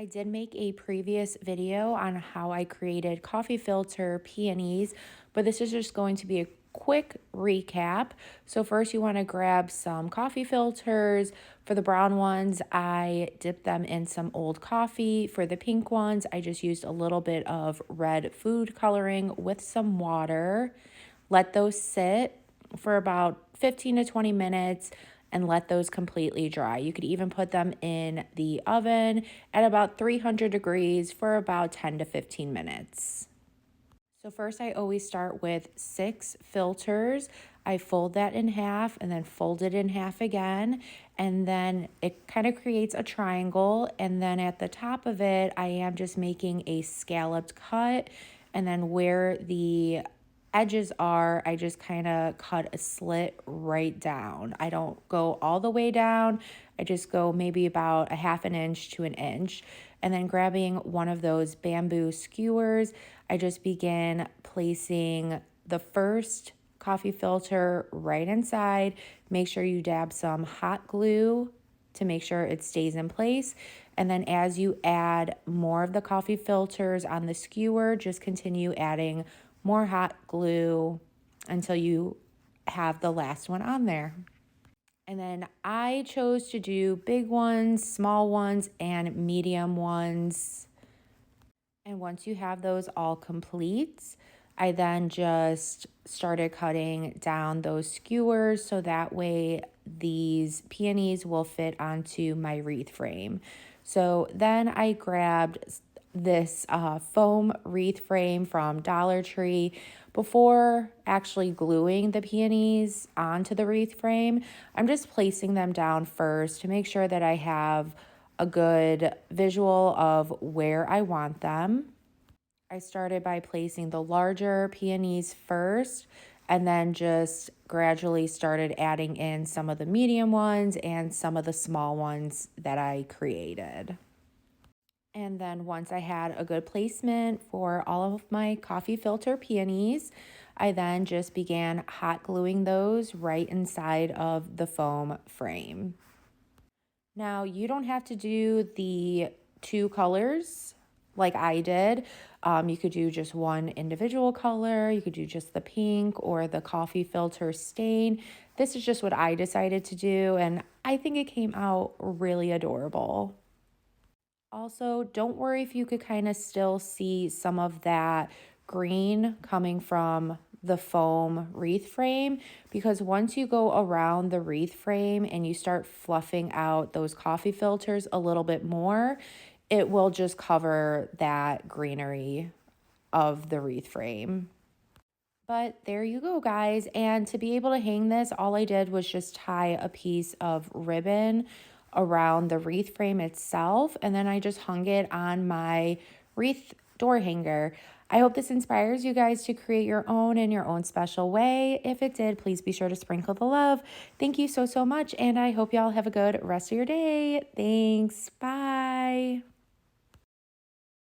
I did make a previous video on how I created coffee filter peonies, but this is just going to be a quick recap. So first you want to grab some coffee filters. For the brown ones, I dipped them in some old coffee. For the pink ones, I just used a little bit of red food coloring with some water. Let those sit for about 15 to 20 minutes and let those completely dry. You could even put them in the oven at about 300 degrees for about 10 to 15 minutes. So first I always start with 6 filters. I fold that in half and then fold it in half again. And then it kind of creates a triangle. And then at the top of it, I am just making a scalloped cut. And then where the edges are, I just kind of cut a slit right down. I don't go all the way down. I just go maybe about a half an inch to an inch. And then grabbing one of those bamboo skewers, I just begin placing the first coffee filter right inside. Make sure you dab some hot glue to make sure it stays in place. And then as you add more of the coffee filters on the skewer, just continue adding more hot glue until you have the last one on there. And then I chose to do big ones, small ones, and medium ones. And once you have those all complete, I then just started cutting down those skewers so that way these peonies will fit onto my wreath frame. So then I grabbed this foam wreath frame from Dollar Tree. Before actually gluing the peonies onto the wreath frame, I'm just placing them down first to make sure that I have a good visual of where I want them. I started by placing the larger peonies first and then just gradually started adding in some of the medium ones and some of the small ones that I created. And then once I had a good placement for all of my coffee filter peonies, I then just began hot gluing those right inside of the foam frame. Now, you don't have to do the 2 colors like I did. You could do just one individual color. You could do just the pink or the coffee filter stain. This is just what I decided to do, and I think it came out really adorable. Also, don't worry if you could kind of still see some of that green coming from the foam wreath frame, because once you go around the wreath frame and you start fluffing out those coffee filters a little bit more, it will just cover that greenery of the wreath frame. But there you go, guys. And to be able to hang this, all I did was just tie a piece of ribbon around the wreath frame itself. And then I just hung it on my wreath door hanger. I hope this inspires you guys to create your own in your own special way. If it did, please be sure to sprinkle the love. Thank you so, so much. And I hope y'all have a good rest of your day. Thanks. Bye.